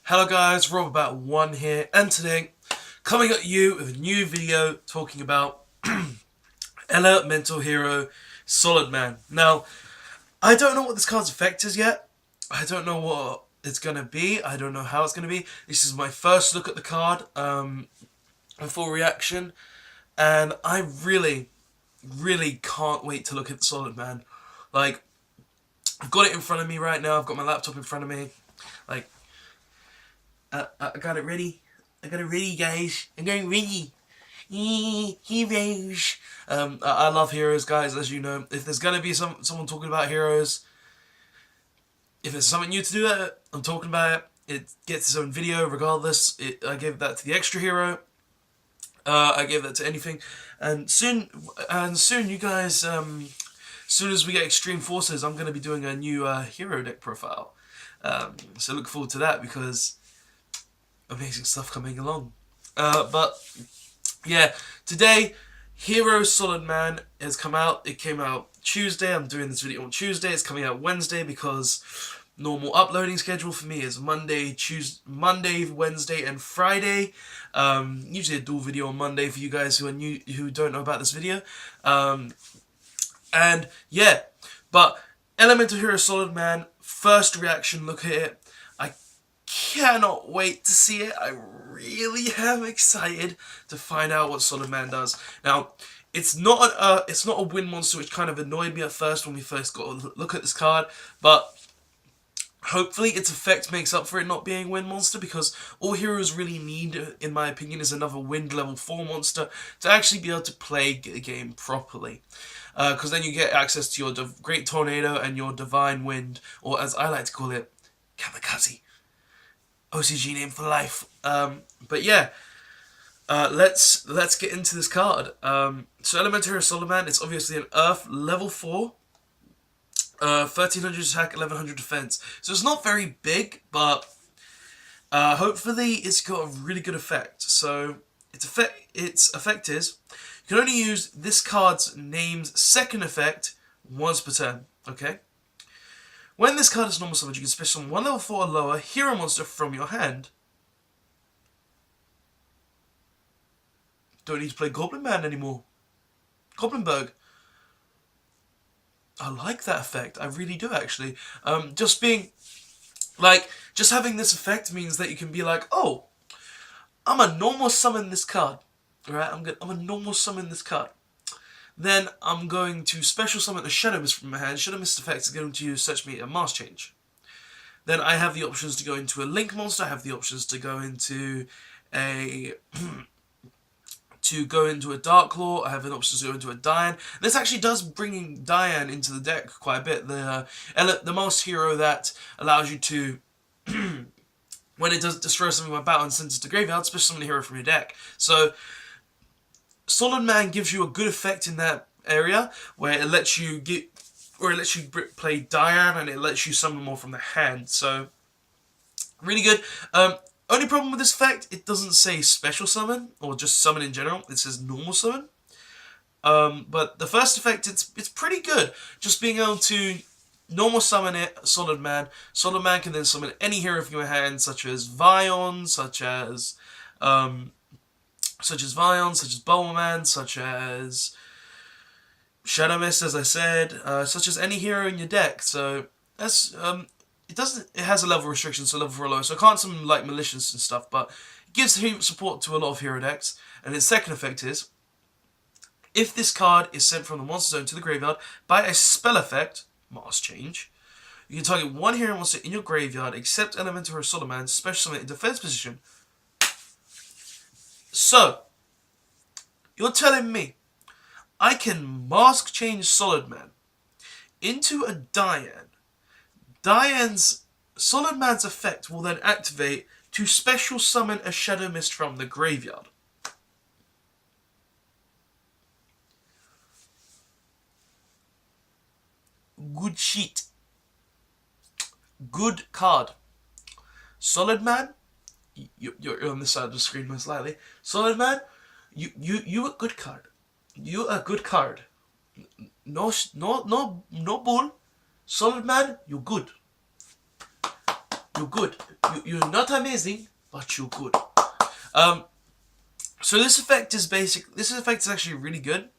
Hello guys, Rob1 here, and today coming at you with a new video talking about Elemental Hero Solidman. Now, I don't know what this card's effect is yet. I don't know what it's going to be. I don't know how it's going to be. This is my first look at the card, a full reaction, and I really can't wait to look at Solidman. Like, I've got it in front of me right now. I've got my laptop in front of me. Like, I got it ready. I got it ready, guys. I'm going ready. Heroes. I love heroes, guys, as you know. If there's gonna be someone talking about heroes, if there's something new to do that, I'm talking about it. It gets its own video, regardless. I gave that to the extra hero. I gave that to anything, and soon, you guys. Soon as we get Extreme Forces, I'm gonna be doing a new hero deck profile. So look forward to that because amazing stuff coming along. But yeah, today Hero Solidman has come out. It came out Tuesday. I'm doing this video on Tuesday. It's coming out Wednesday because normal uploading schedule for me is Monday, Wednesday, and Friday. Usually a dual video on Monday for you guys who are new, who don't know about this video. And yeah, but Elemental Hero Solidman, first reaction look at it. I cannot wait to see it. I really am excited to find out what Solidman does. Now, it's not a wind monster, which kind of annoyed me at first when we first got a look at this card, but hopefully its effect makes up for it not being a wind monster, because all heroes really need, in my opinion, is another wind level 4 monster to actually be able to play a game properly. Because then you get access to your Great Tornado and your Divine Wind, or as I like to call it, Kamikaze. OCG name for life. But yeah, let's get into this card. So Elemental Hero Solidman, it's obviously an Earth level 4, 1300 attack, 1100 defense. So it's not very big, but hopefully it's got a really good effect. So its effect is you can only use this card's name's second effect once per turn. Okay. When this card is normal summoned, you can special summon one level 4 or lower hero monster from your hand. Don't need to play Goblin Man anymore. Goblinberg. I like that effect. I really do, actually. Just having this effect means that you can be like, oh, I'm a normal summon this card. Alright, I'm a normal summon this card. Then I'm going to special summon a Shadow Mist from my hand. Shadow Mist effect is going to search me a Mass Change. Then I have the options to go into a Link monster. I have the options to go into a Dark Law. I have an option to go into a Diane. This actually does bring Diane into the deck quite a bit. The most hero that allows you to, when it does destroy something by battle and sends it to graveyard, special summon a hero from your deck. So Solidman gives you a good effect in that area where it lets you play Diane, and it lets you summon more from the hand. So really good. Only problem with this effect, it doesn't say special summon or just summon in general. It says normal summon. But the first effect, it's pretty good. Just being able to normal summon it, Solidman. Solidman can then summon any hero from your hand, such as Vion, such as Bowman, such as Shadow Mist, as I said, such as any hero in your deck. So that's it has a level restriction, so level 4 or lower, so I can't summon like Malicious and stuff, but it gives support to a lot of hero decks. And its second effect is, if this card is sent from the monster zone to the graveyard by a spell effect, Mass Change, you can target one hero monster in your graveyard except Elemental Hero Solidman, special summon in defense position. So, you're telling me I can Mask Change Solidman into a Diane. Solidman's effect will then activate to special summon a Shadow Mist from the graveyard. Good shit. Good card. Solidman, you're on this side of the screen most likely. Solidman, you a good card. You a good card. No bull. Solidman, you good. You good. You're not amazing, but you good. Um, so this effect is basic. This effect is actually really good.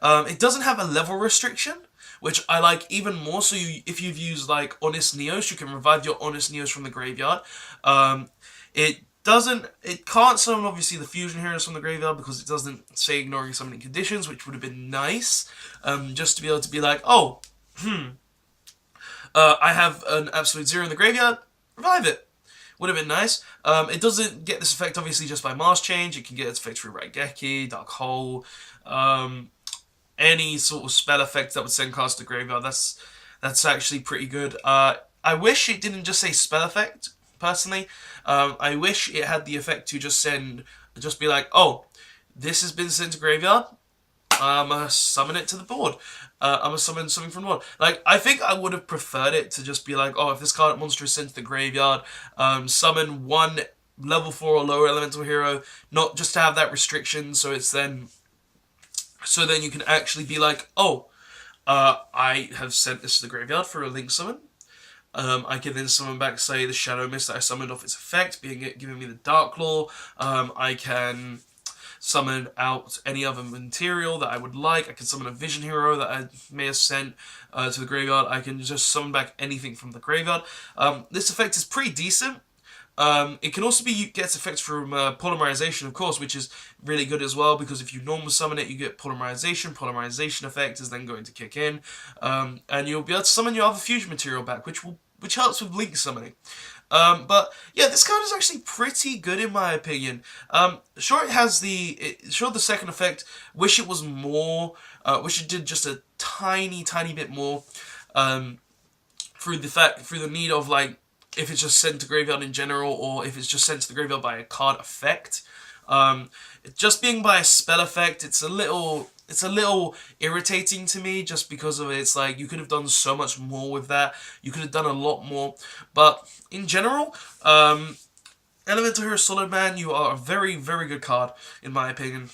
It doesn't have a level restriction, which I like even more. So if you've used like Honest Neos, you can revive your Honest Neos from the graveyard. It doesn't. It can't summon obviously the fusion heroes from the graveyard because it doesn't say ignoring summoning conditions, which would have been nice. Just to be able to be like, oh, I have an absolute zero in the graveyard. Revive it. Would have been nice. It doesn't get this effect obviously just by Mars change. It can get its effect through Raigeki, Dark Hole, any sort of spell effect that would send cards to the graveyard. That's actually pretty good. I wish it didn't just say spell effect. Personally, I wish it had the effect to just be like, oh, this has been sent to graveyard. I'm gonna summon it to the board. I'm gonna summon something from the board. Like, I think I would have preferred it to just be like, oh, if this card monster is sent to the graveyard, summon one level 4 or lower elemental hero, not just to have that restriction, so then you can actually be like, oh, I have sent this to the graveyard for a link summon. I can then summon back, say, the Shadow Mist that I summoned off its effect, giving me the Dark Claw. I can summon out any other material that I would like. I can summon a Vision Hero that I may have sent to the graveyard. I can just summon back anything from the graveyard. This effect is pretty decent. It can also gets effects from polymerization, of course, which is really good as well, because if you normal summon it, you get polymerization. Polymerization effect is then going to kick in, and you'll be able to summon your other fusion material back, which helps with link summoning. But yeah, this card is actually pretty good in my opinion. Sure, the second effect. Wish it was more. Wish it did just a tiny bit more. Through the need of like, if it's just sent to graveyard in general, or if it's just sent to the graveyard by a card effect. Just being by a spell effect, it's a little irritating to me, just because of it's like you could have done so much more with that. You could have done a lot more, but in general, Elemental Hero Solidman, you are a very good card in my opinion.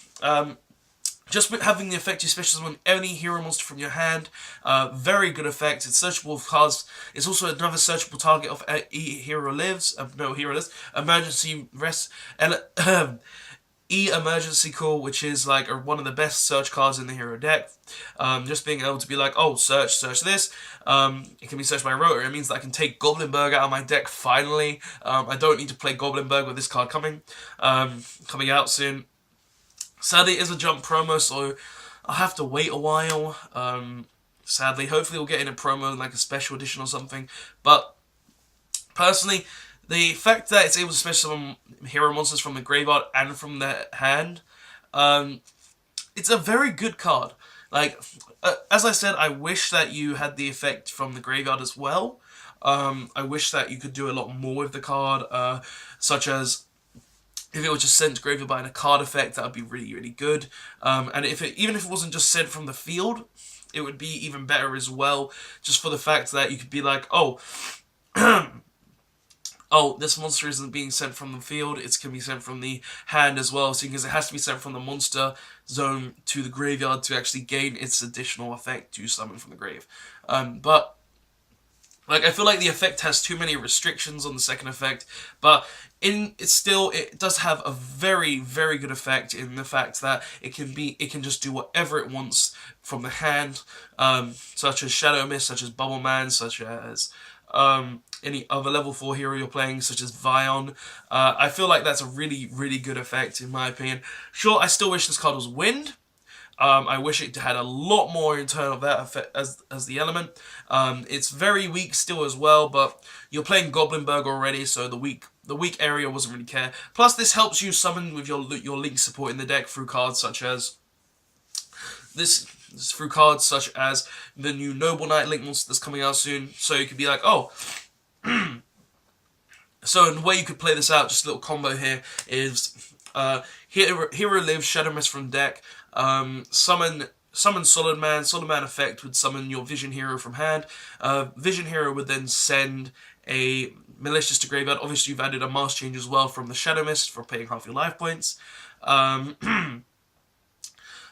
Just having the effect, you special summon any hero monster from your hand. Very good effect. It's searchable with cards. It's also another searchable target of hero lives. Emergency rest. Emergency Call, which is like one of the best search cards in the hero deck. Just being able to be like, oh, search this. It can be searched by Rotor. It means that I can take Goblinberg out of my deck finally. I don't need to play Goblinberg with this card coming out soon. Sadly, it is a jump promo, so I'll have to wait a while. Sadly, hopefully we'll get in a promo, like a special edition or something. But personally, the fact that it's able to special summon hero monsters from the graveyard and from the hand, it's a very good card. Like, as I said, I wish that you had the effect from the graveyard as well. I wish that you could do a lot more with the card, such as if it was just sent to graveyard by a card effect, that would be really good. And even if it wasn't just sent from the field, it would be even better as well, just for the fact that you could be like, oh, oh, this monster isn't being sent from the field, it can be sent from the hand as well, seeing as it has to be sent from the monster zone to the graveyard to actually gain its additional effect to summon from the grave. But like, I feel like the effect has too many restrictions on the second effect, but it does have a very good effect in the fact that it can just do whatever it wants from the hand, such as Shadow Mist, such as Bubble Man, such as any other level 4 hero you're playing, such as Vion. I feel like that's a really good effect in my opinion. Sure, I still wish this card was Wind. I wish it had a lot more in terms of that effect as the element. It's very weak still as well, but you're playing Goblinberg already, so the weak area wasn't really care. Plus, this helps you summon with your link support in the deck through cards such as through cards such as the new Noble Knight link monster that's coming out soon. So you could be like, oh. So the way you could play this out, just a little combo here, is Hero Lives, Shadow Mist from deck, summon Solidman. Solidman effect would summon your Vision Hero from hand. Vision Hero would then send a Malicious to graveyard. Obviously, you've added a Mars change as well from the Shadow Mist for paying half your life points.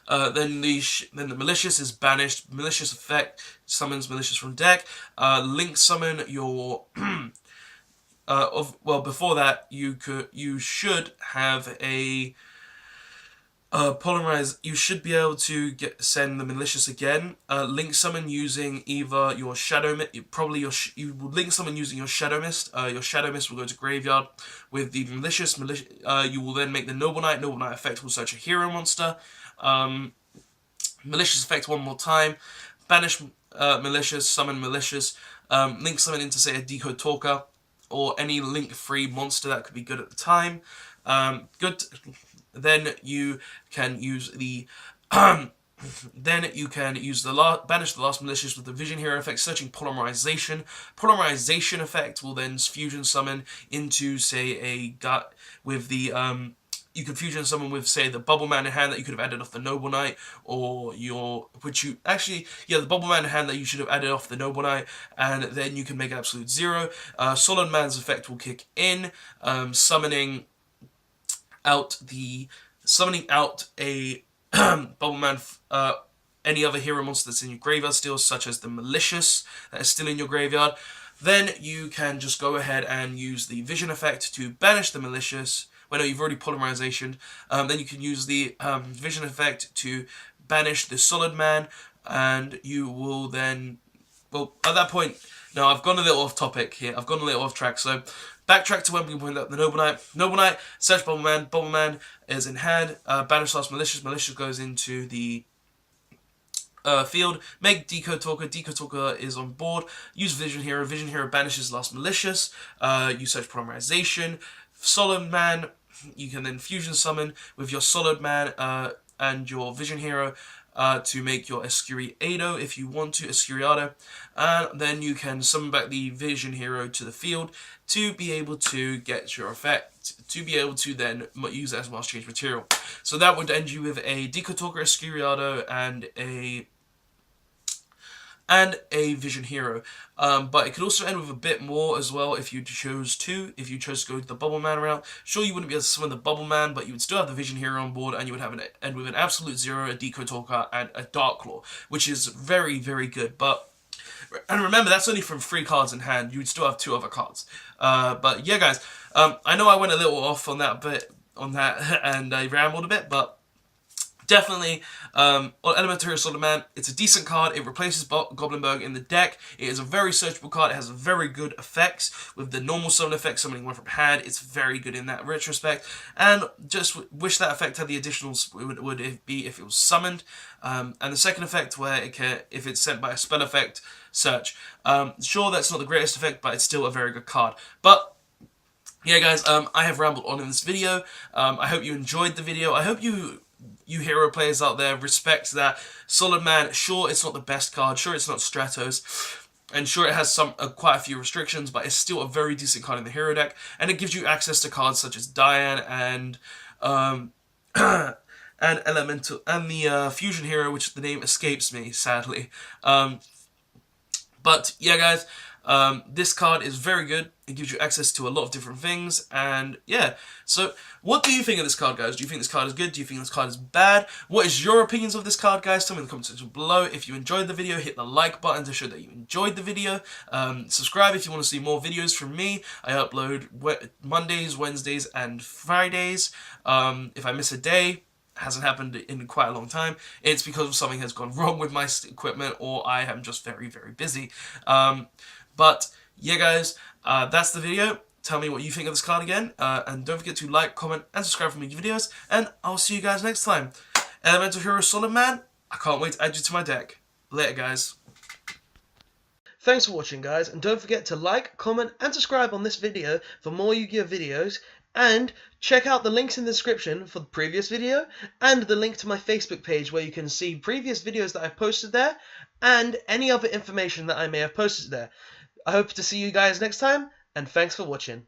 Then the malicious is banished. Malicious effect summons malicious from deck. Link summon your before that you should have a polymerize. You should be able to send the malicious again. Link summon using either your shadow mist. You will link summon using your shadow mist. Your shadow mist will go to graveyard with the malicious. You will then make the noble knight. Noble knight effect will search a hero monster. Malicious effect one more time. Banish malicious. Summon malicious. Link summon into say a Decode Talker or any link-free monster that could be good at the time. Good. Then you can use the banish the last malicious with the Vision Hero effect, searching Polymerization. Polymerization effect will then fusion summon into say a gut with the you can fusion summon with say the Bubble Man in hand that you could have added off the Noble Knight, or the Bubble Man in hand that you should have added off the Noble Knight, and then you can make an absolute zero. Solidman's effect will kick in, summoning out a Bubble Man, any other hero monster that's in your graveyard still, such as the malicious that is still in your graveyard. Then you can just go ahead and use the Vision effect to banish the malicious. Well, no, you've already polymerization. Then you can use the Vision effect to banish the Solidman, and you will then, well, at that point, no, I've gone a little off topic here. I've gone a little off track, so backtrack to when we pointed out the Noble Knight. Noble Knight, search Bubble Man. Bubble Man is in hand. Banish last malicious. Malicious goes into the field. Make Decode Talker. Decode Talker is on board. Use Vision Hero. Vision Hero banishes last malicious. You search Polymerization. Solid Man, you can then fusion summon with your Solid Man and your Vision Hero to make your Escuriado if you want to, Escuriado. And then you can summon back the Vision Hero to the field to be able to get your effect, to be able to then use it as Master Change material. So that would end you with a Decode Talker, Escuriado, and a Vision Hero. But it could also end with a bit more as well if you chose to. If you chose to go the Bubble Man route, sure, you wouldn't be able to summon the Bubble Man, but you would still have the Vision Hero on board, and you would have end with an absolute zero, a Decode Talker, and a Dark Claw, which is very, very good. And remember, that's only from 3 cards in hand. You would still have 2 other cards. But yeah, guys, I know I went a little off on that and I rambled a bit, but definitely, on Elemental Hero Solidman, it's a decent card. It replaces Goblinberg in the deck. It is a very searchable card. It has very good effects with the normal summon effect, summoning one from hand. It's very good in that retrospect. And just wish that effect had the additionals would it be if it was summoned. And the second effect, where if it's sent by a spell effect, search. Sure, that's not the greatest effect, but it's still a very good card. But yeah, guys, I have rambled on in this video. I hope you enjoyed the video. I hope you hero players out there respect that Solidman. Sure, it's not the best card. Sure, it's not Stratos. And sure, it has quite a few restrictions, but it's still a very decent card in the hero deck. And it gives you access to cards such as Diane and and Elemental and the Fusion Hero, which the name escapes me, sadly. But yeah, guys, this card is very good. It gives you access to a lot of different things, and yeah. So, what do you think of this card, guys? Do you think this card is good? Do you think this card is bad? What is your opinions of this card, guys? Tell me in the comment section below. If you enjoyed the video, hit the like button to show that you enjoyed the video. Subscribe if you want to see more videos from me. I upload Mondays, Wednesdays, and Fridays. If I miss a day, hasn't happened in quite a long time, it's because something has gone wrong with my equipment, or I am just very, very busy. But yeah, guys, that's the video. Tell me what you think of this card again, and don't forget to like, comment, and subscribe for more videos, and I'll see you guys next time. Elemental Hero Solidman, I can't wait to add you to my deck. Later, guys. Thanks for watching, guys, and don't forget to like, comment, and subscribe on this video for more Yu-Gi-Oh videos, and check out the links in the description for the previous video, and the link to my Facebook page where you can see previous videos that I've posted there, and any other information that I may have posted there. I hope to see you guys next time, and thanks for watching.